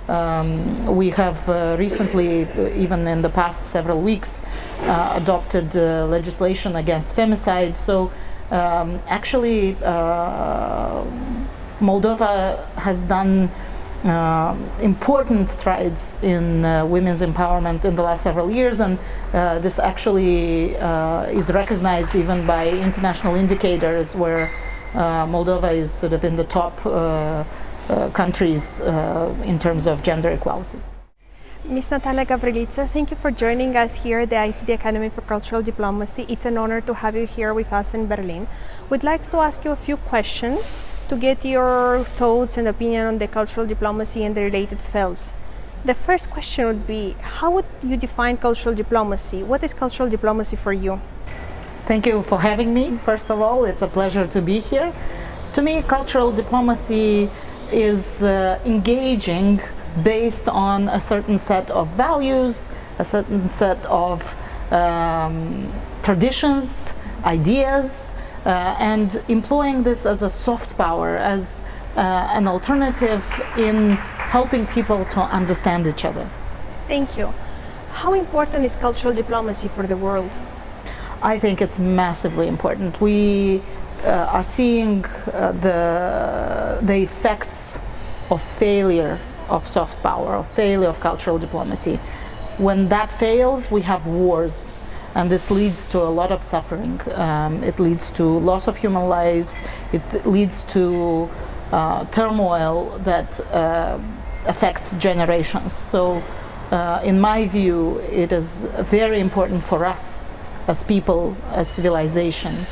We have recently, even in the past several weeks, adopted legislation against femicide. So actually, Moldova has done important strides in women's empowerment in the last several years, and this actually is recognized even by international indicators, where Moldova is sort of in the top countries in terms of gender equality. Ms. Natalia Gavrilita, thank you for joining us here at the ICD Academy for Cultural Diplomacy. It's an honor to have you here with us in Berlin. We'd like to ask you a few questions to get your thoughts and opinion on the cultural diplomacy and the related fields. The first question would be, how would you define cultural diplomacy? What is cultural diplomacy for you? Thank you for having me. First of all, it's a pleasure to be here. To me, cultural diplomacy is engaging based on a certain set of values, a certain set of traditions, ideas, and employing this as a soft power, as an alternative in helping people to understand each other. Thank you. How important is cultural diplomacy for the world? I think it's massively important. We are seeing the effects of failure of soft power, of failure of cultural diplomacy. When that fails, we have wars, and this leads to a lot of suffering. It leads to loss of human lives. It leads to turmoil that affects generations. So, in my view, it is very important for us as people, as civilization,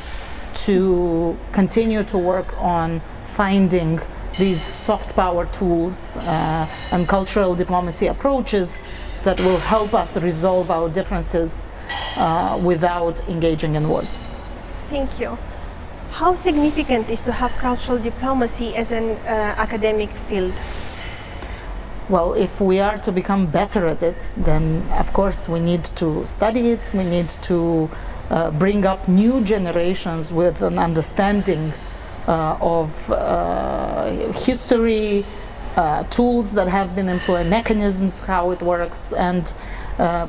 to continue to work on finding these soft power tools and cultural diplomacy approaches that will help us resolve our differences without engaging in wars. Thank you. How significant is to have cultural diplomacy as an academic field? Well, if we are to become better at it, then of course we need to study it. We need to bring up new generations with an understanding of history, tools that have been employed, mechanisms, how it works, and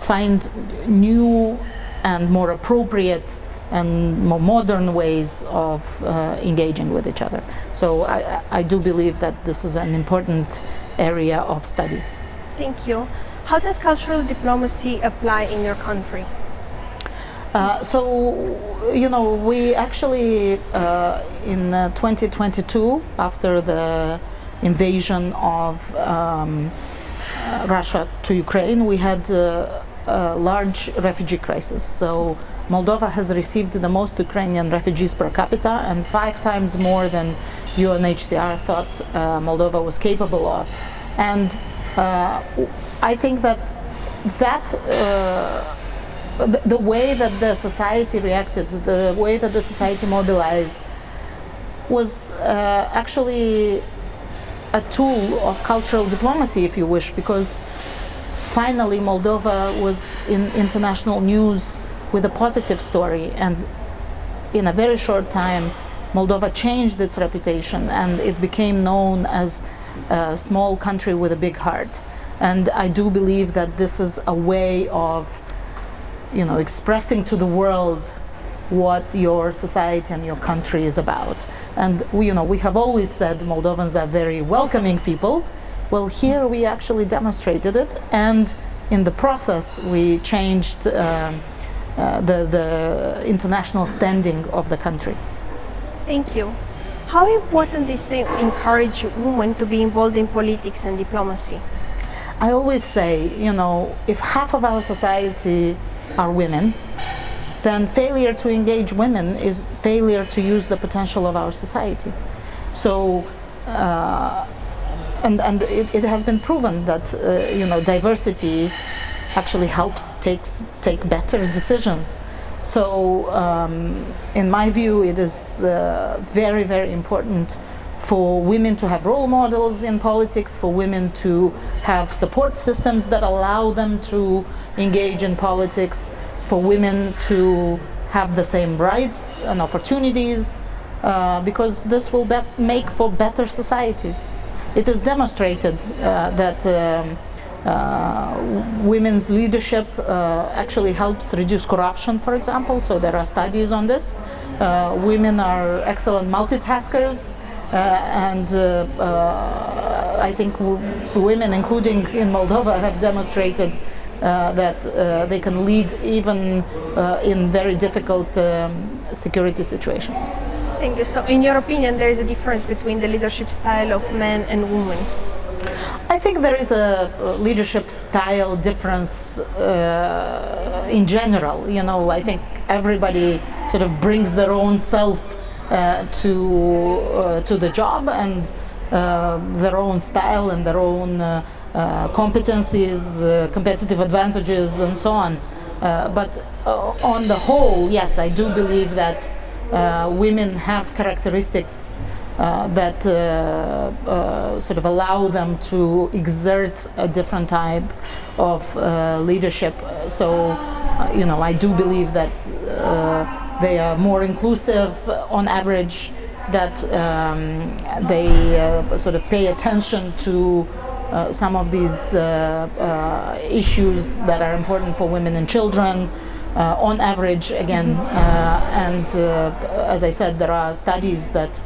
find new and more appropriate and more modern ways of engaging with each other. So I do believe that this is an important area of study. Thank you. How does cultural diplomacy apply in your country? We actually, in 2022, after the invasion of Russia to Ukraine, we had a large refugee crisis. So Moldova has received the most Ukrainian refugees per capita, and 5 times more than UNHCR thought Moldova was capable of. And I think that the way that the society reacted, the way that the society mobilized, was actually a tool of cultural diplomacy, if you wish, because finally Moldova was in international news with a positive story, and in a very short time Moldova changed its reputation and it became known as a small country with a big heart. And I do believe that this is a way of expressing to the world what your society and your country is about. And we have always said Moldovans are very welcoming people. Well, here we actually demonstrated it, and in the process we changed the international standing of the country. Thank you. How important is to encourage women to be involved in politics and diplomacy? I always say, if half of our society are women, then failure to engage women is failure to use the potential of our society. So, and it has been proven that diversity actually helps take better decisions. So, in my view, it is very, very important for women to have role models in politics, for women to have support systems that allow them to engage in politics, for women to have the same rights and opportunities, because this will make for better societies. it is demonstrated that women's leadership actually helps reduce corruption, for example. So there are studies on this. Women are excellent multitaskers, and I think women, including in Moldova, have demonstrated that they can lead even in very difficult security situations. Thank you. So in your opinion, there is a difference between the leadership style of men and women? I think there is a leadership style difference in general. You know, I think everybody sort of brings their own self to the job, and their own style and their own competencies, competitive advantages, and so on. But on the whole, yes, I do believe that women have characteristics that sort of allow them to exert a different type of leadership. So, you know, I do believe that they are more inclusive on average, that they sort of pay attention to some of these issues that are important for women and children. On average, again, and as I said, there are studies that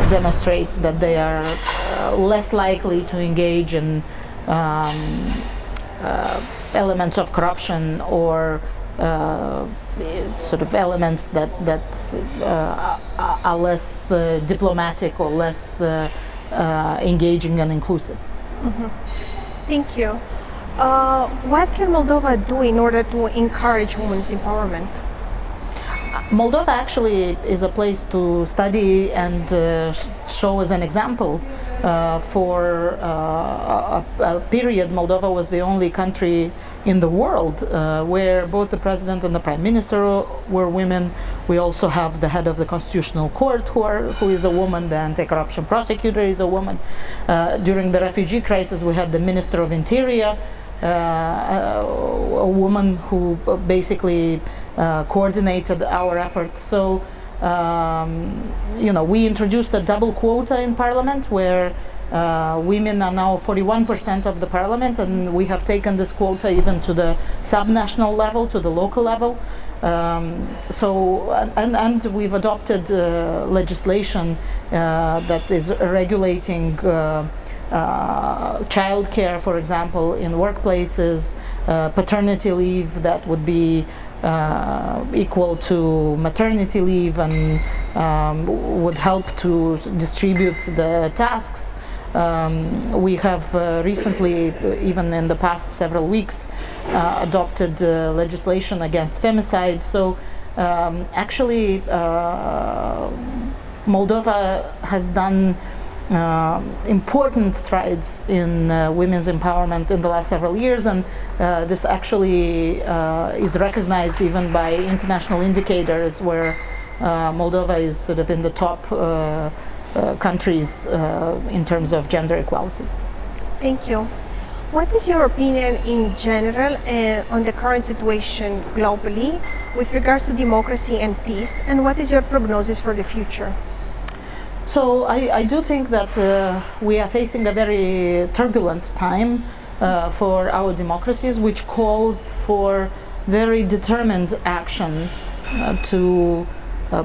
demonstrate that they are less likely to engage in elements of corruption or sort of elements that are less diplomatic or less engaging and inclusive. Mm-hmm. Thank you. What can Moldova do in order to encourage women's empowerment? Moldova actually is a place to study and show as an example. For a period, Moldova was the only country in the world where both the president and the prime minister were women. We also have the head of the constitutional court who is a woman. The anti-corruption prosecutor is a woman. During the refugee crisis, we had the Minister of Interior, a woman who basically coordinated our efforts. So, you know, we introduced a double quota in parliament where women are now 41% of the parliament, and we have taken this quota even to the subnational level, to the local level. And we've adopted legislation that is regulating childcare, for example, in workplaces, paternity leave that would be equal to maternity leave and would help to distribute the tasks. We have recently, even in the past several weeks, adopted legislation against femicide. So actually, Moldova has done important strides in women's empowerment in the last several years, and this actually is recognized even by international indicators where Moldova is sort of in the top countries in terms of gender equality. Thank you. What is your opinion in general on the current situation globally with regards to democracy and peace, and what is your prognosis for the future? So I do think that we are facing a very turbulent time for our democracies, which calls for very determined action to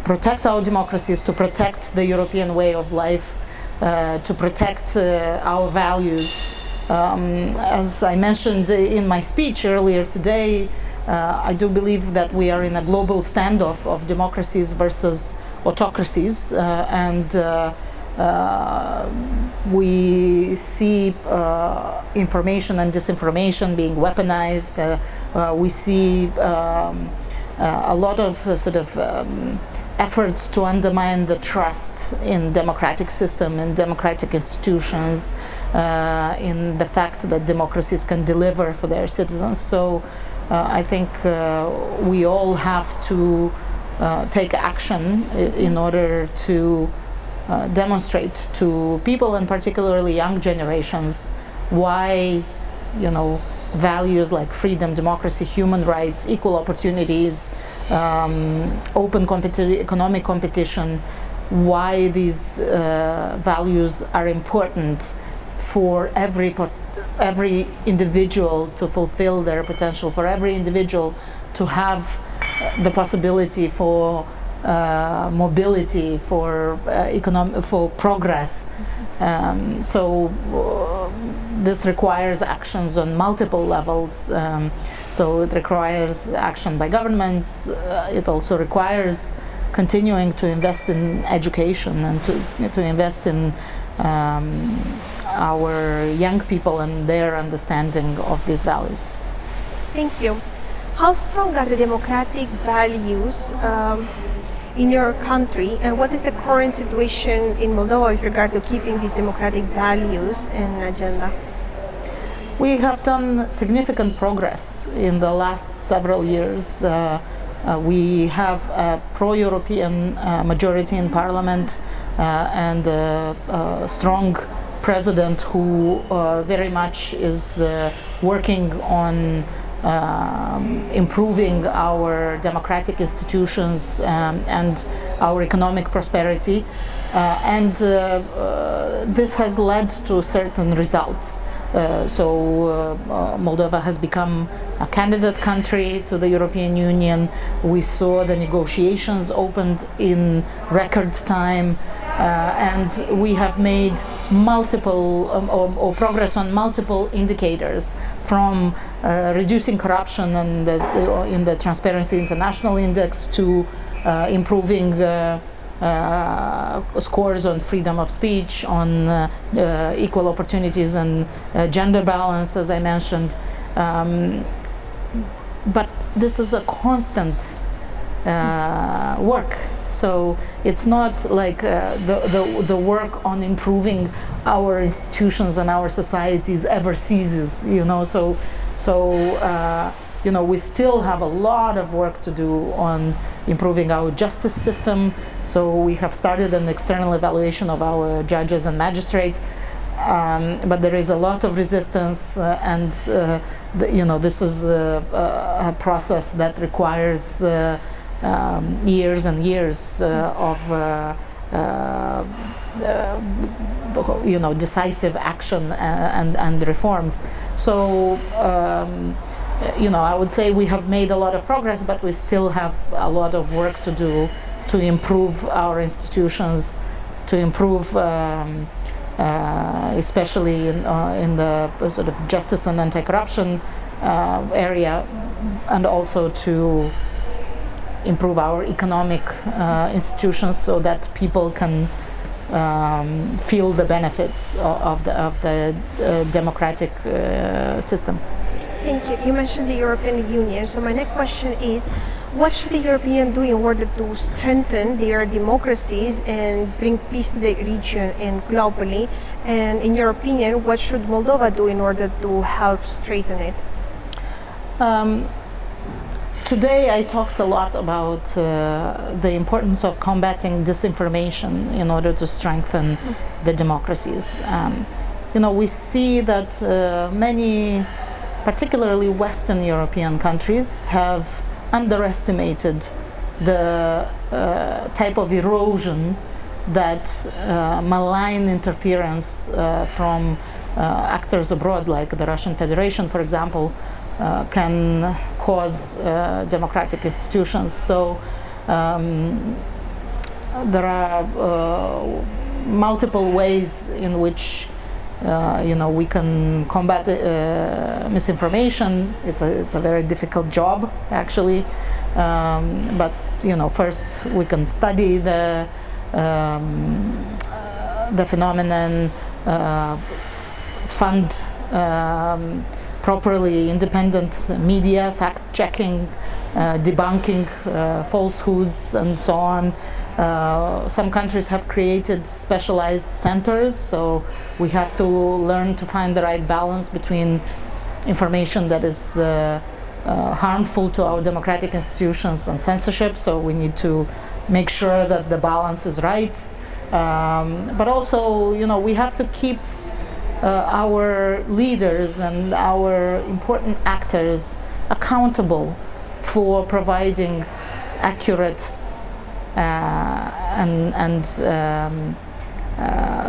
protect our democracies, to protect the European way of life, to protect our values. As I mentioned in my speech earlier today, I do believe that we are in a global standoff of democracies versus autocracies, and we see information and disinformation being weaponized. We see a lot of sort of efforts to undermine the trust in democratic system and democratic institutions, in the fact that democracies can deliver for their citizens. So I think we all have to take action in order to demonstrate to people, and particularly young generations, why, you know, values like freedom, democracy, human rights, equal opportunities, open economic competition why these values are important for every individual to fulfill their potential, for every individual to have the possibility for mobility, for for progress. This requires actions on multiple levels. So it requires action by governments. It also requires continuing to invest in education and to invest in our young people and their understanding of these values. Thank you. How strong are the democratic values in your country, and what is the current situation in Moldova with regard to keeping these democratic values and agenda? We have done significant progress in the last several years. We have a pro-European majority in parliament and a strong president who very much is working on improving our democratic institutions and our economic prosperity. This has led to certain results. Moldova has become a candidate country to the European Union. We saw the negotiations opened in record time, and we have made multiple or progress on multiple indicators, from reducing corruption and in the Transparency International Index to improving scores on freedom of speech, on equal opportunities and gender balance, as I mentioned. But this is a constant work. So it's not like the work on improving our institutions and our societies ever ceases, you know. We still have a lot of work to do on improving our justice system. So we have started an external evaluation of our judges and magistrates, but there is a lot of resistance, and this is a process that requires years and years of decisive action and reforms. So I would say we have made a lot of progress, but we still have a lot of work to do to improve our institutions, to improve especially in the sort of justice and anti-corruption area, and also to improve our economic institutions so that people can feel the benefits of the democratic system. Thank you. You mentioned the European Union. So my next question is, what should the European Union do in order to strengthen their democracies and bring peace to the region and globally? And in your opinion, what should Moldova do in order to help strengthen it? Today I talked a lot about the importance of combating disinformation in order to strengthen the democracies. We see that many, particularly Western European countries, have underestimated the type of erosion that malign interference from actors abroad, like the Russian Federation, for example, can cause democratic institutions. So there are multiple ways in which we can combat misinformation. It's a very difficult job, actually. But first we can study the phenomenon, fund properly independent media, fact-checking, debunking falsehoods, and so on. Some countries have created specialized centers, so we have to learn to find the right balance between information that is harmful to our democratic institutions and censorship. So we need to make sure that the balance is right. But also, we have to keep our leaders and our important actors accountable for providing accurate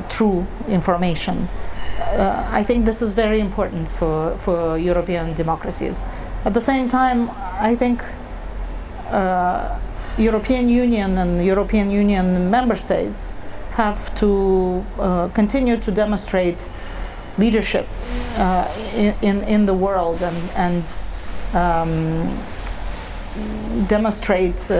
true information. I think this is very important for European democracies. At the same time, I think European Union and European Union member states have to continue to demonstrate leadership in the world and demonstrate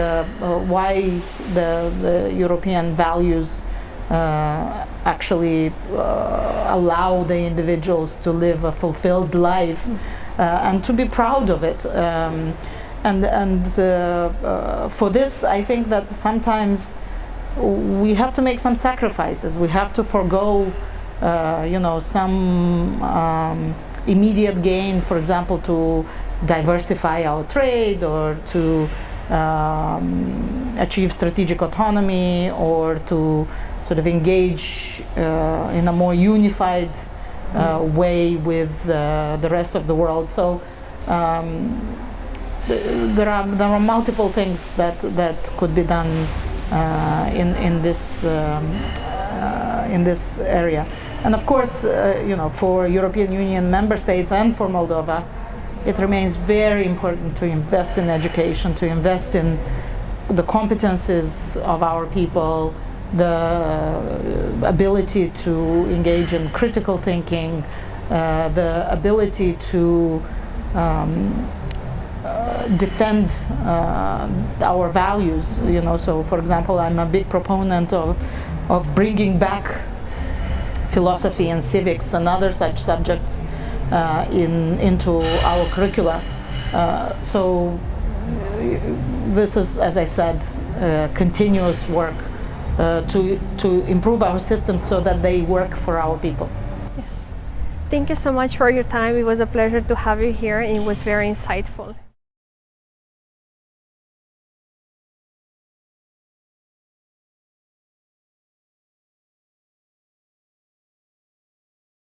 why the European values actually allow the individuals to live a fulfilled life and to be proud of it. For this, I think that sometimes we have to make some sacrifices. We have to forego, some immediate gain, for example, to diversify our trade or to achieve strategic autonomy or to sort of engage in a more unified way with the rest of the world. So there are multiple things that could be done in this area. And of course, for European Union member states and for Moldova, it remains very important to invest in education, to invest in the competences of our people, the ability to engage in critical thinking, the ability to defend our values. So for example, I'm a big proponent of bringing back philosophy and civics and other such subjects into our curricula. So this is, as I said, continuous work to improve our systems so that they work for our people. Yes. Thank you so much for your time. It was a pleasure to have you here, and it was very insightful.